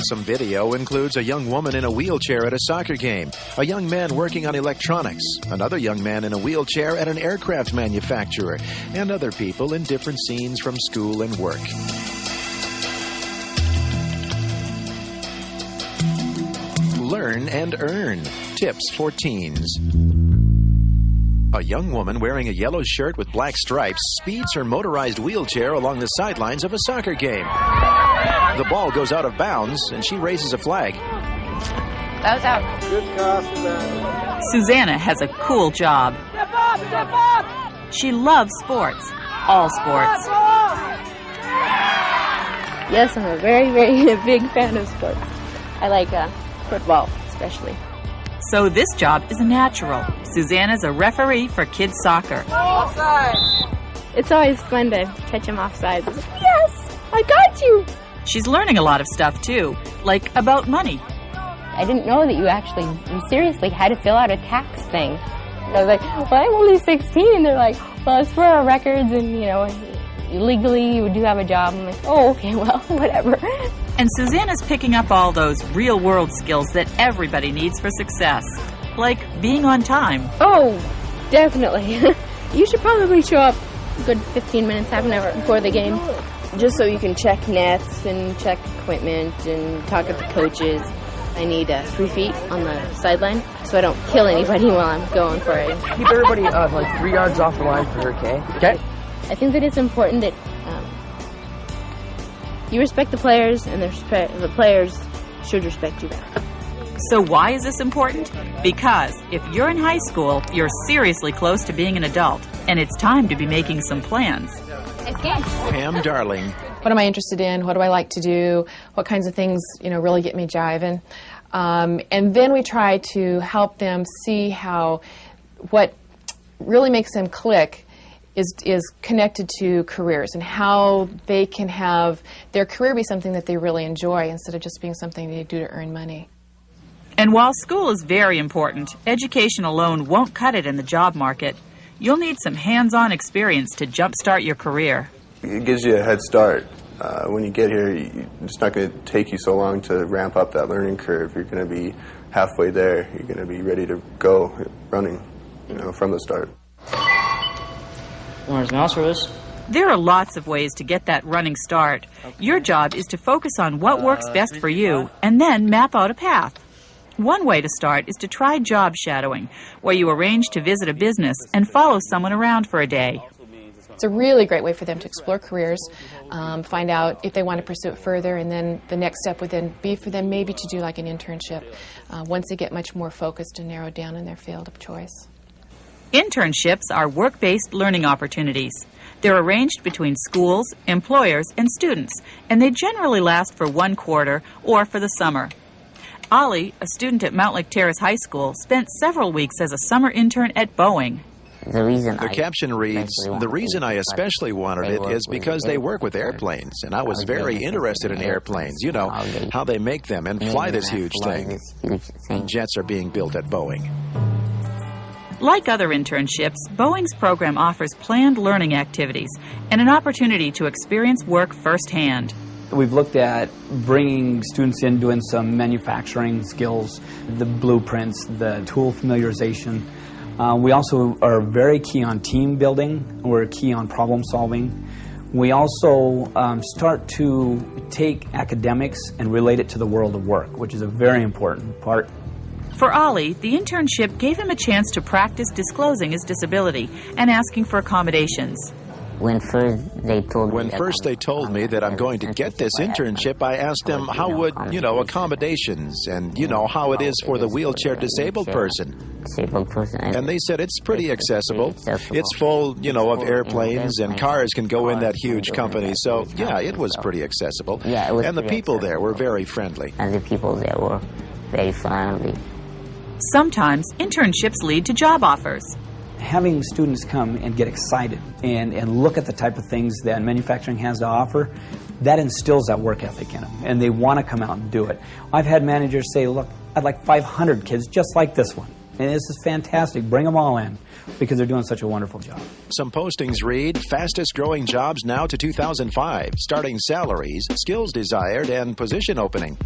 Some video includes a young woman in a wheelchair at a soccer game, a young man working on electronics, another young man in a wheelchair at an aircraft manufacturer, and other people in different scenes from school and work. Learn and earn. Tips for teens. A young woman wearing a yellow shirt with black stripes speeds her motorized wheelchair along the sidelines of a soccer game. The ball goes out of bounds, and she raises a flag. That was out. Good call, Suzanna. Susanna has a cool job. Step up! Step up! She loves sports. All sports. Yes, I'm a very, very big fan of sports. I like football, especially. So this job is a natural. Susanna's a referee for kids soccer. Offside! It's always fun to catch them offside. Yes, I got you. She's learning a lot of stuff too, like about money. I didn't know that you seriously had to fill out a tax thing. I was like, well, I'm only 16. They're like, well, it's for our records and, legally you do have a job. I'm like, oh, okay, well, whatever. And Susanna's picking up all those real-world skills that everybody needs for success, like being on time. Oh, definitely. You should probably show up a good 15 minutes, half an hour before the game, just so you can check nets and check equipment and talk with the coaches. I need 3 feet on the sideline so I don't kill anybody while I'm going for it. Keep everybody like 3 yards off the line for her, okay? Okay. I think that it's important that you respect the players, and the players should respect you back. So why is this important? Because if you're in high school, you're seriously close to being an adult, and it's time to be making some plans. Pam Darling. What am I interested in? What do I like to do? What kinds of things, really get me jiving? And then we try to help them see how what really makes them click is connected to careers and how they can have their career be something that they really enjoy instead of just being something they do to earn money. And while school is very important, education alone won't cut it in the job market. You'll need some hands-on experience to jumpstart your career. It gives you a head start. When you get here, it's not going to take you so long to ramp up that learning curve. You're going to be halfway there. You're going to be ready to go running, from the start. There are lots of ways to get that running start. Your job is to focus on what works best for you and then map out a path. One way to start is to try job shadowing, where you arrange to visit a business and follow someone around for a day. It's a really great way for them to explore careers, find out if they want to pursue it further, and then the next step would then be for them maybe to do like an internship once they get much more focused and narrowed down in their field of choice. Internships are work-based learning opportunities. They're arranged between schools, employers, and students, and they generally last for 1 quarter or for the summer. Ollie, a student at Mountlake Terrace High School, spent several weeks as a summer intern at Boeing. The caption reads, "The reason I especially wanted it is because they work with airplanes, and I was very interested in airplanes, how they make them and fly this huge thing. Jets are being built at Boeing." Like other internships, Boeing's program offers planned learning activities and an opportunity to experience work firsthand. We've looked at bringing students in, doing some manufacturing skills, the blueprints, the tool familiarization. We also are very key on team building. We're key on problem solving. We also start to take academics and relate it to the world of work, which is a very important part. For Ollie, the internship gave him a chance to practice disclosing his disability and asking for accommodations. When first they told me that I'm going to get this internship, I asked them how would, accommodations and, how it is for the wheelchair disabled person. And they said it's pretty accessible. It's full, of airplanes and cars can go in that huge company. So, yeah, it was pretty accessible. And the people there were very friendly. And the people there were very friendly. Sometimes internships lead to job offers. Having students come and get excited and look at the type of things that manufacturing has to offer, that instills that work ethic in them, and they want to come out and do it. I've had managers say, look, I'd like 500 kids just like this one, and this is fantastic, bring them all in, because they're doing such a wonderful job. Some postings read, fastest growing jobs now to 2005, starting salaries, skills desired, and position opening.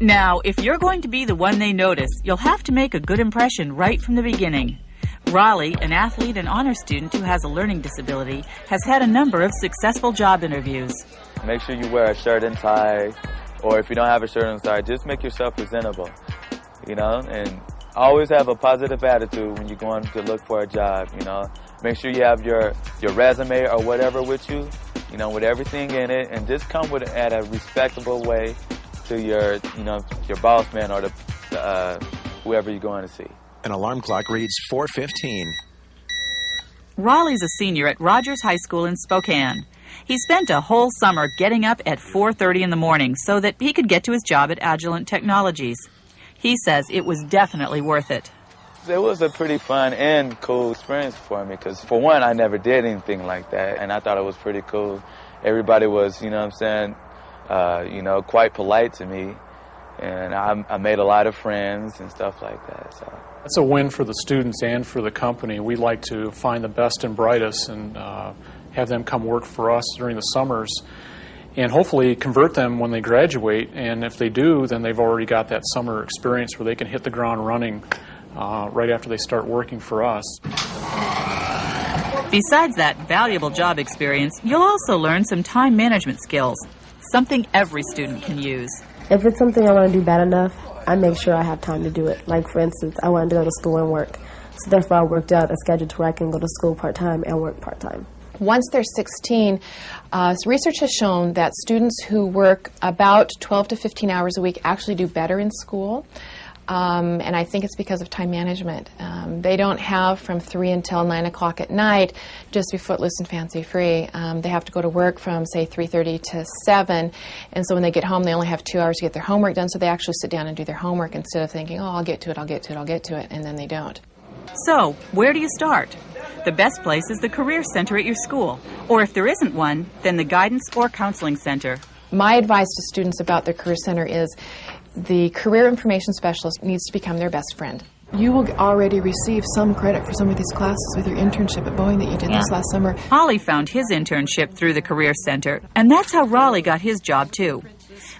Now, if you're going to be the one they notice, you'll have to make a good impression right from the beginning. Raleigh, an athlete and honor student who has a learning disability, has had a number of successful job interviews. Make sure you wear a shirt and tie, or if you don't have a shirt and tie, just make yourself presentable, you know, and always have a positive attitude when you're going to look for a job, you know. Make sure you have your resume or whatever with you, you know, with everything in it, and just come with it at a respectable way to your, you know, your boss man or the whoever you're going to see. An alarm clock reads 4:15. Raleigh's a senior at Rogers High School in Spokane. He spent a whole summer getting up at 4:30 in the morning so that he could get to his job at Agilent Technologies. He says it was definitely worth it. It was a pretty fun and cool experience for me because, for one, I never did anything like that, and I thought it was pretty cool. Everybody was, you know what I'm saying, you know, quite polite to me, and I made a lot of friends and stuff like that. So that's a win for the students and for the company. We like to find the best and brightest and have them come work for us during the summers and hopefully convert them when they graduate. And if they do, then they've already got that summer experience where they can hit the ground running right after they start working for us. Besides that valuable job experience, you'll also learn some time management skills, something every student can use. If it's something I want to do bad enough, I make sure I have time to do it. Like, for instance, I wanted to go to school and work. So therefore, I worked out a schedule to where I can go to school part-time and work part-time. Once they're 16, research has shown that students who work about 12 to 15 hours a week actually do better in school. And I think it's because of time management. They don't have from 3 until 9 o'clock at night just be footloose and fancy-free. They have to go to work from, say, 3:30 to 7. And so when they get home, they only have 2 hours to get their homework done. So they actually sit down and do their homework instead of thinking, oh, I'll get to it, I'll get to it, I'll get to it. And then they don't. So, where do you start? The best place is the Career Center at your school. Or if there isn't one, then the Guidance or Counseling Center. My advice to students about their Career Center is the Career Information Specialist needs to become their best friend. You will already receive some credit for some of these classes with your internship at Boeing that you did this last summer. Holly found his internship through the Career Center, and that's how Raleigh got his job too.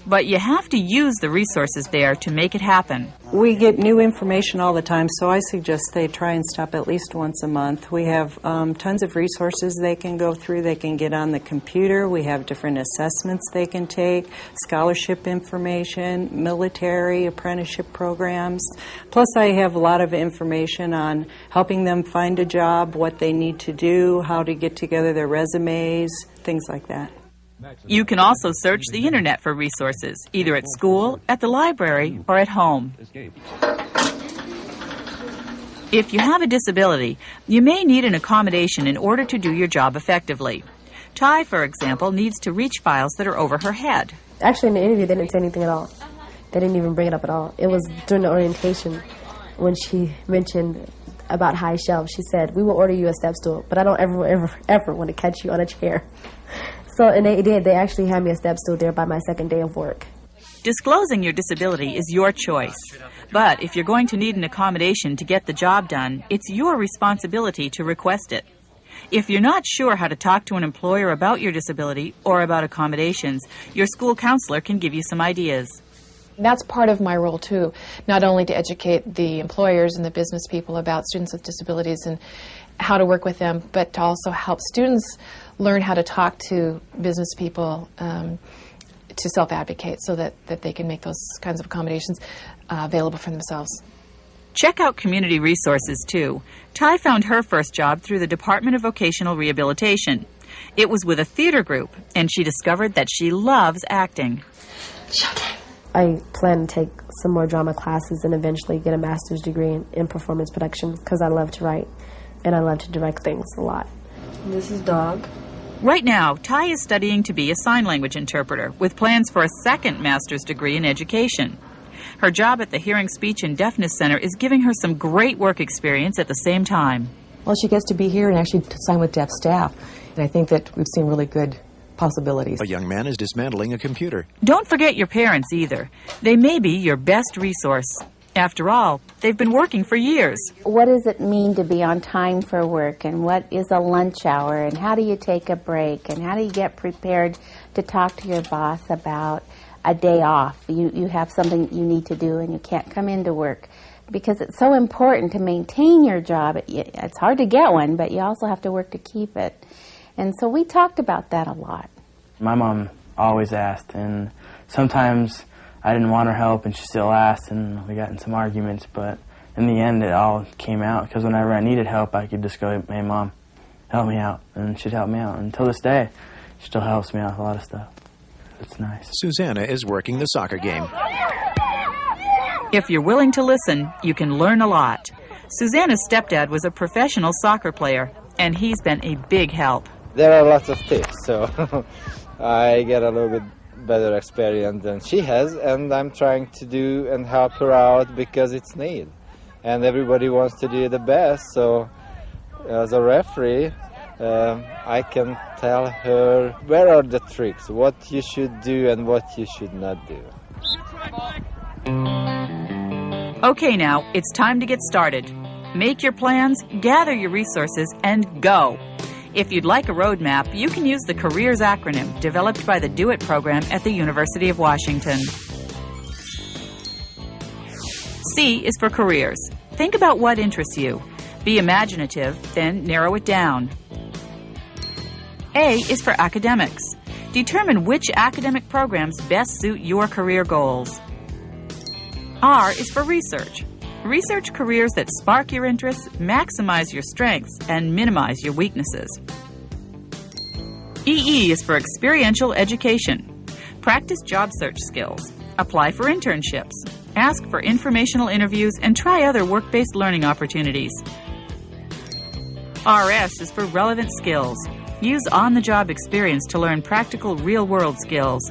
But you have to use the resources there to make it happen. We get new information all the time, so I suggest they try and stop at least once a month. We have tons of resources they can go through. They can get on the computer. We have different assessments they can take, scholarship information, military, apprenticeship programs. Plus, I have a lot of information on helping them find a job, what they need to do, how to get together their resumes, things like that. You can also search the internet for resources, either at school, at the library, or at home. If you have a disability, you may need an accommodation in order to do your job effectively. Ty, for example, needs to reach files that are over her head. Actually, in the interview, they didn't say anything at all. They didn't even bring it up at all. It was during the orientation when she mentioned about high shelves. She said, "We will order you a step stool, but I don't ever want to catch you on a chair." So, and they did. They actually had me a step stool there by my second day of work. Disclosing your disability is your choice. But if you're going to need an accommodation to get the job done, it's your responsibility to request it. If you're not sure how to talk to an employer about your disability or about accommodations, your school counselor can give you some ideas. That's part of my role, too, not only to educate the employers and the business people about students with disabilities and how to work with them, but to also help students learn how to talk to business people to self-advocate so that they can make those kinds of accommodations available for themselves. Check out community resources, too. Ty found her first job through the Department of Vocational Rehabilitation. It was with a theater group, and she discovered that she loves acting. I plan to take some more drama classes and eventually get a master's degree in performance production because I love to write and I love to direct things a lot. This is Dog. Right now, Ty is studying to be a sign language interpreter with plans for a second master's degree in education. Her job at the Hearing, Speech, and Deafness Center is giving her some great work experience at the same time. Well, she gets to be here and actually to sign with deaf staff, and I think that we've seen really good possibilities. A young man is dismantling a computer. Don't forget your parents either. They may be your best resource. After all, they've been working for years. What does it mean to be on time for work, and what is a lunch hour, and how do you take a break, and how do you get prepared to talk to your boss about a day off. You have something you need to do and you can't come into work, because it's so important to maintain your job. It's hard to get one, but you also have to work to keep it. And so we talked about that a lot. My mom always asked, and sometimes I didn't want her help and she still asked, and we got in some arguments, but in the end it all came out, because whenever I needed help I could just go, hey Mom, help me out, and she'd help me out. And until this day, she still helps me out with a lot of stuff. It's nice. Suzanna is working the soccer game. If you're willing to listen, you can learn a lot. Susanna's stepdad was a professional soccer player, and he's been a big help. There are lots of tips, so I get a little bit better experience than she has, and I'm trying to do and help her out because it's needed. And everybody wants to do the best, so as a referee, I can tell her where are the tricks, what you should do and what you should not do. Okay, now, it's time to get started. Make your plans, gather your resources, and go. If you'd like a roadmap, you can use the Careers acronym developed by the Do It program at the University of Washington. C is for careers. Think about what interests you. Be imaginative, then narrow it down. A is for academics. Determine which academic programs best suit your career goals. R is for research. Research careers that spark your interests, maximize your strengths, and minimize your weaknesses. EE is for experiential education. Practice job search skills. Apply for internships. Ask for informational interviews and try other work-based learning opportunities. RS is for relevant skills. Use on-the-job experience to learn practical real-world skills.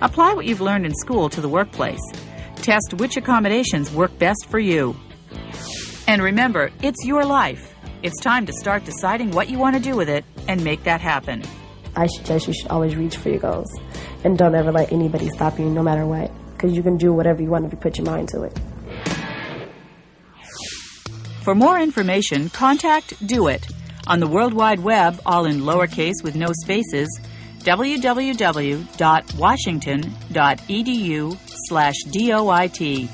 Apply what you've learned in school to the workplace. Test which accommodations work best for you. And remember, it's your life. It's time to start deciding what you want to do with it and make that happen. I suggest you should always reach for your goals. And don't ever let anybody stop you, no matter what. Because you can do whatever you want if you put your mind to it. For more information, contact Do It. On the World Wide Web, all in lowercase with no spaces, www.washington.edu/DOIT.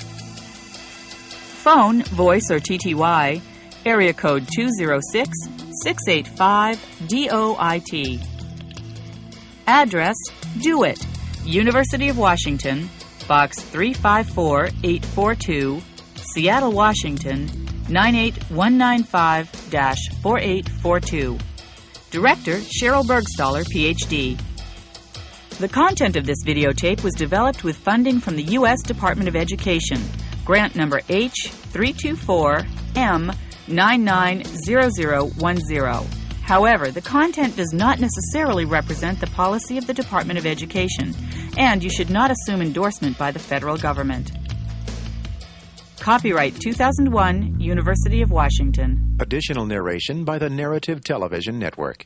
Phone, voice or TTY, area code 206-685-DOIT. Address, Do It, University of Washington, Box 354842, Seattle, Washington, 98195-4842. Director, Cheryl Bergstaller, Ph.D. The content of this videotape was developed with funding from the U.S. Department of Education, grant number H324M990010. However, the content does not necessarily represent the policy of the Department of Education, and you should not assume endorsement by the federal government. Copyright 2001, University of Washington. Additional narration by the Narrative Television Network.